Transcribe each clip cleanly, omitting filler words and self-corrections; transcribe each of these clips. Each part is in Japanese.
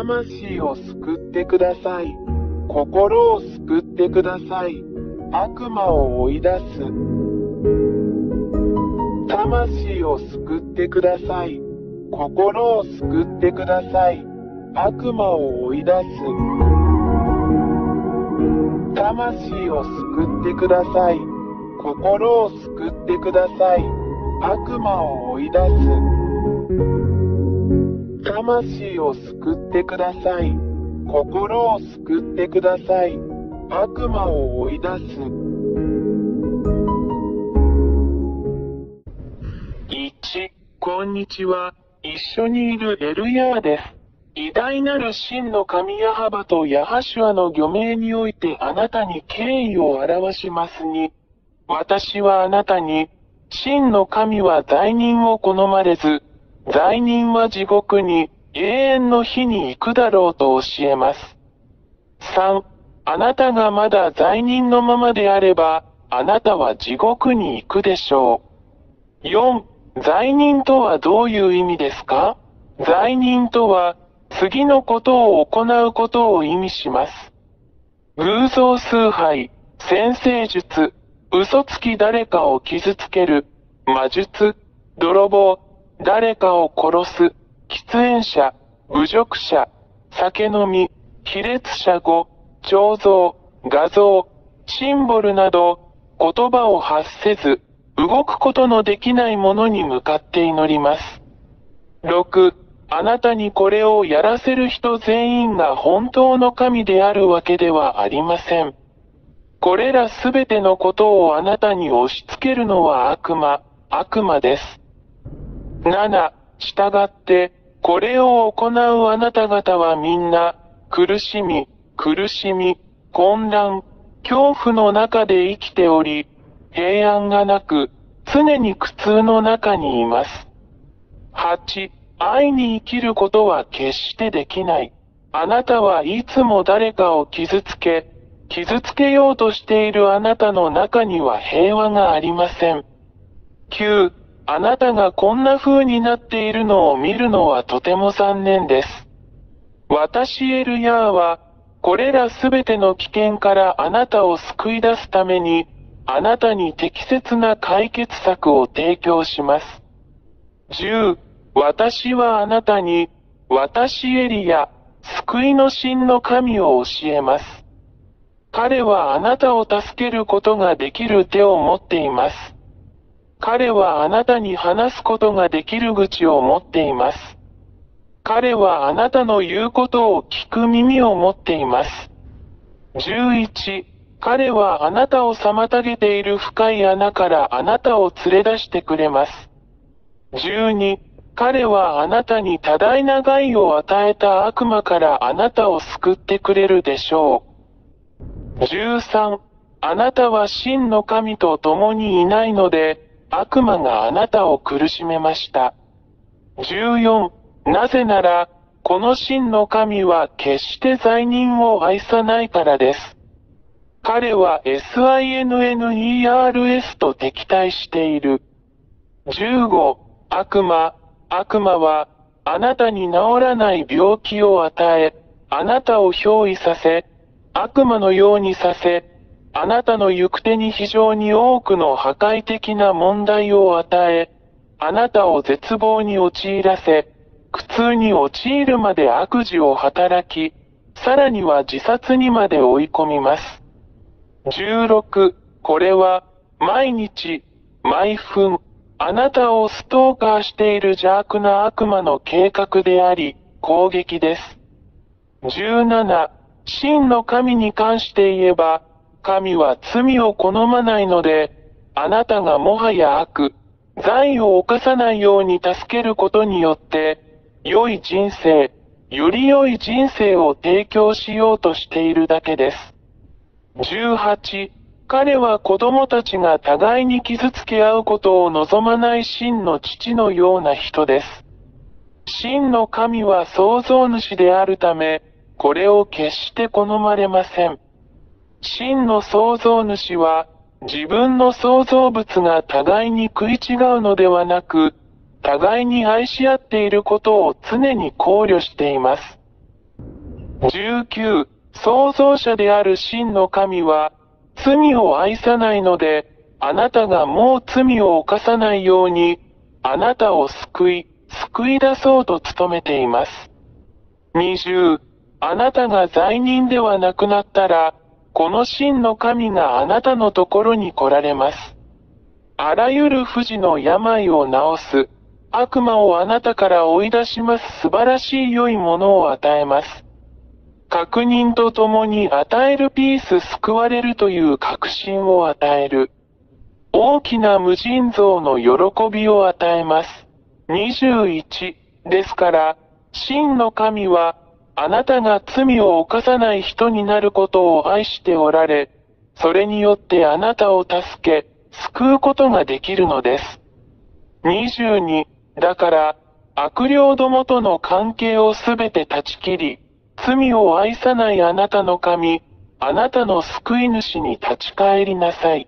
魂を救ってください。心を救ってください。悪魔を追い出す。魂を救ってください。心を救ってください。悪魔を追い出す。魂を救ってください。心を救ってください。悪魔を追い出す。魂を救ってください。心を救ってください。悪魔を追い出す。1、こんにちは。一緒にいるエルヤーです。偉大なる真の神ヤハバとヤハシュアの御名においてあなたに敬意を表しますに、私はあなたに、真の神は罪人を好まれず、罪人は地獄に永遠の火に行くだろうと教えます。3、あなたがまだ罪人のままであれば、あなたは地獄に行くでしょう。4、罪人とはどういう意味ですか？罪人とは、次のことを行うことを意味します。偶像崇拝、占星術、嘘つき誰かを傷つける、魔術、泥棒、誰かを殺す、喫煙者、侮辱者、酒飲み、卑劣者語、彫像、画像、シンボルなど、言葉を発せず、動くことのできないものに向かって祈ります。6、あなたにこれをやらせる人全員が本当の神であるわけではありません。これらすべてのことをあなたに押し付けるのは悪魔です。7、従って、これを行うあなた方はみんな、苦しみ、混乱、恐怖の中で生きており、平安がなく、常に苦痛の中にいます。8、愛に生きることは決してできない。あなたはいつも誰かを傷つけようとしているあなたの中には平和がありません。9、あなたがこんな風になっているのを見るのはとても残念です。私エルヤーは、これらすべての危険からあなたを救い出すために、あなたに適切な解決策を提供します。10、私はあなたに、私エリヤ、救いの真の神を教えます。彼はあなたを助けることができる手を持っています。彼はあなたに話すことができる口を持っています。彼はあなたの言うことを聞く耳を持っています。11、彼はあなたを妨げている深い穴からあなたを連れ出してくれます。12、彼はあなたに多大な害を与えた悪魔からあなたを救ってくれるでしょう。13、あなたは真の神と共にいないので、悪魔があなたを苦しめました。14、なぜなら、この真の神は決して罪人を愛さないからです。彼は SINNERS と敵対している。15、悪魔は、あなたに治らない病気を与え、あなたを憑依させ、悪魔のようにさせ、あなたの行く手に非常に多くの破壊的な問題を与え、あなたを絶望に陥らせ、苦痛に陥るまで悪事を働き、さらには自殺にまで追い込みます。16、これは、毎日、毎分、あなたをストーカーしている邪悪な悪魔の計画であり、攻撃です。17、真の神に関して言えば、神は罪を好まないので、あなたがもはや罪を犯さないように助けることによって、より良い人生を提供しようとしているだけです。18、彼は子供たちが互いに傷つけ合うことを望まない真の父のような人です。真の神は創造主であるため、これを決して好まれません。真の創造主は、自分の創造物が互いに食い違うのではなく、互いに愛し合っていることを常に考慮しています。19、創造者である真の神は、罪を愛さないので、あなたがもう罪を犯さないように、あなたを救い出そうと努めています。20、あなたが罪人ではなくなったら、この真の神があなたのところに来られます。あらゆる不治の病を治す、悪魔をあなたから追い出します素晴らしい良いものを与えます。確認とともに与えるピース救われるという確信を与える。大きな無尽蔵の喜びを与えます。21ですから、真の神は、あなたが罪を犯さない人になることを愛しておられ、それによってあなたを助け、救うことができるのです。22だから、悪霊どもとの関係をすべて断ち切り、罪を愛さないあなたの神、あなたの救い主に立ち返りなさい。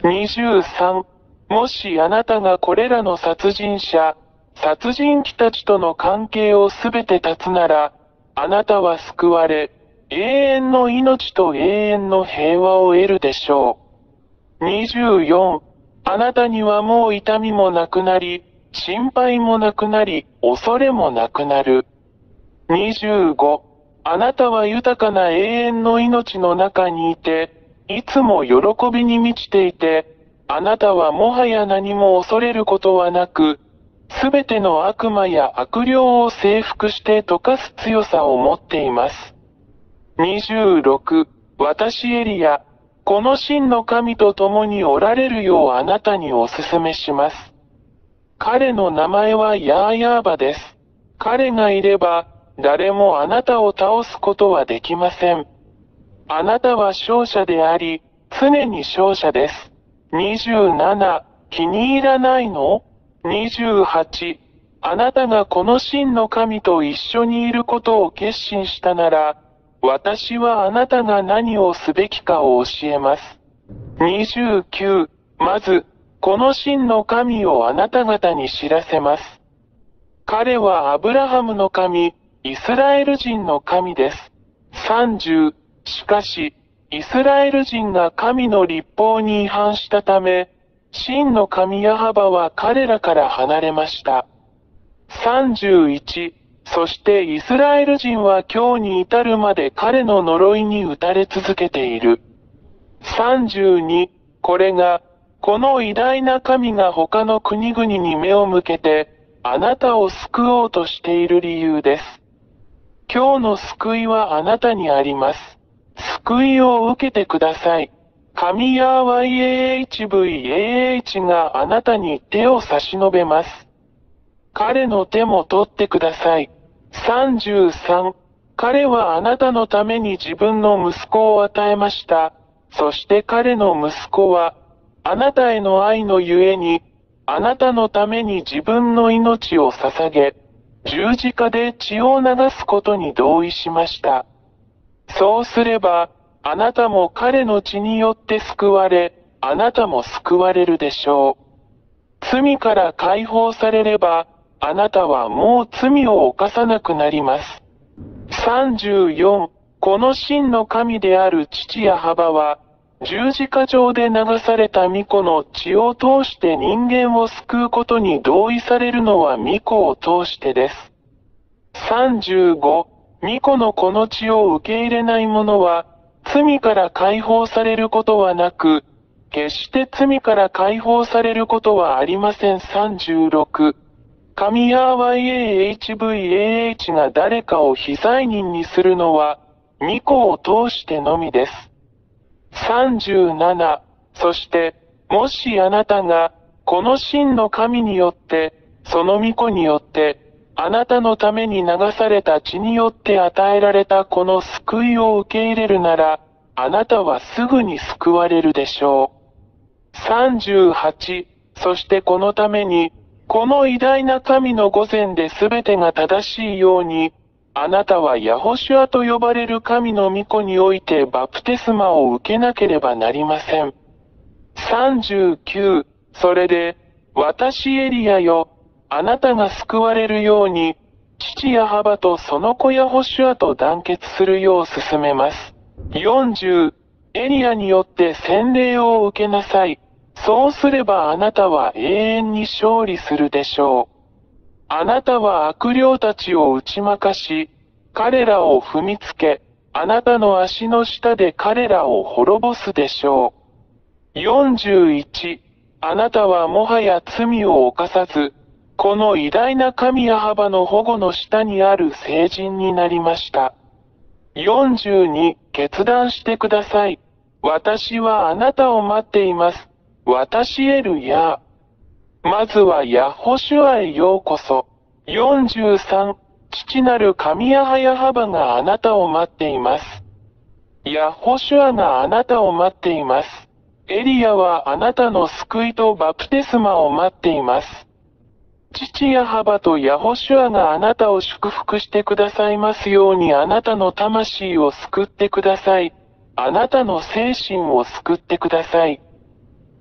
23もしあなたがこれらの殺人者、殺人鬼たちとの関係をすべて断つなら、あなたは救われ、永遠の命と永遠の平和を得るでしょう。24あなたにはもう痛みもなくなり、心配もなくなり、恐れもなくなる。25あなたは豊かな永遠の命の中にいて、いつも喜びに満ちていて、あなたはもはや何も恐れることはなく、すべての悪魔や悪霊を征服して溶かす強さを持っています。26私エリア、この真の神と共におられるようあなたにお勧めします。彼の名前はヤーヤーバです。彼がいれば、誰もあなたを倒すことはできません。あなたは勝者であり、常に勝者です。27、気に入らないの？ 28、あなたがこの真の神と一緒にいることを決心したなら、私はあなたが何をすべきかを教えます。29、まず、この真の神をあなた方に知らせます。彼はアブラハムの神、イスラエル人の神です。30、しかし、イスラエル人が神の律法に違反したため、真の神ヤハバは彼らから離れました。31、そしてイスラエル人は今日に至るまで彼の呪いに打たれ続けている。32、これが、この偉大な神が他の国々に目を向けて、あなたを救おうとしている理由です。今日の救いはあなたにあります。救いを受けてください。神ヤー YAHVAH があなたに手を差し伸べます。彼の手も取ってください。33、彼はあなたのために自分の息子を与えました。そして彼の息子は、あなたへの愛のゆえに、あなたのために自分の命を捧げ、十字架で血を流すことに同意しました。そうすれば、あなたも彼の血によって救われ、あなたも救われるでしょう。罪から解放されれば、あなたはもう罪を犯さなくなります。34、この真の神である父ヤハバは、十字架上で流された御子の血を通して人間を救うことに同意されるのは御子を通してです。35、御子のこの血を受け入れない者は、罪から解放されることはなく、決して罪から解放されることはありません。36、神ヤー YAHVAH が誰かを非罪人にするのは、御子を通してのみです。37、そして、もしあなたが、この真の神によって、その御子によって、あなたのために流された血によって与えられたこの救いを受け入れるなら、あなたはすぐに救われるでしょう。38、そしてこのために、この偉大な神の御前で全てが正しいように、あなたはヤホシュアと呼ばれる神の御子においてバプテスマを受けなければなりません。39、それで、私エリアよ、あなたが救われるように、父ヤハバとその子ヤホシュアと団結するよう進めます。40、エリアによって洗礼を受けなさい。そうすればあなたは永遠に勝利するでしょう。あなたは悪霊たちを打ち負かし、彼らを踏みつけ、あなたの足の下で彼らを滅ぼすでしょう。41、あなたはもはや罪を犯さず、この偉大な神ヤハバの保護の下にある聖人になりました。42、決断してください。私はあなたを待っています。私エルヤー。まずはヤホシュアへようこそ。43、父なる神ヤハヤハバがあなたを待っています。ヤホシュアがあなたを待っています。エリアはあなたの救いとバプテスマを待っています。父ヤハバとヤホシュアがあなたを祝福してくださいますようにあなたの魂を救ってください。あなたの精神を救ってください。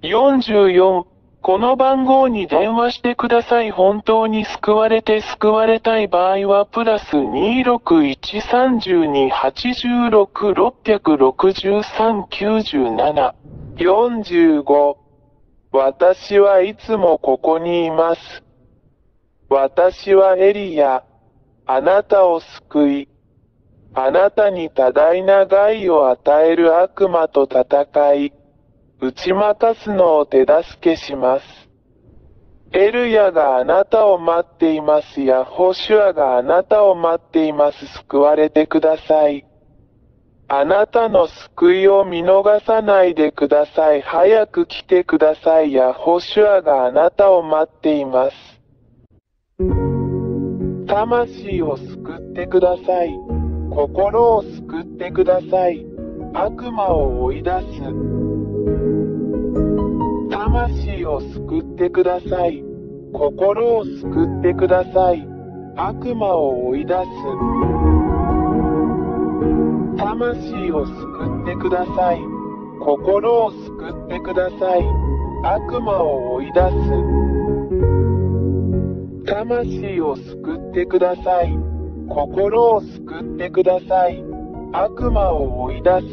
44、この番号に電話してください。本当に救われて救われたい場合はプラス2613286666397。45、私はいつもここにいます。私はエリヤ、あなたを救い、あなたに多大な害を与える悪魔と戦い、打ち負かすのを手助けします。エルヤがあなたを待っています。ヤホシュアがあなたを待っています。救われてください。あなたの救いを見逃さないでください。早く来てください。ヤホシュアがあなたを待っています。魂を救ってください。心を救ってください。悪魔を追い出す。魂を救ってください。心を救ってください。悪魔を追い出す。魂を救ってください。心を救ってください。悪魔を追い出す。魂を救ってください。心を救ってください。悪魔を追い出す。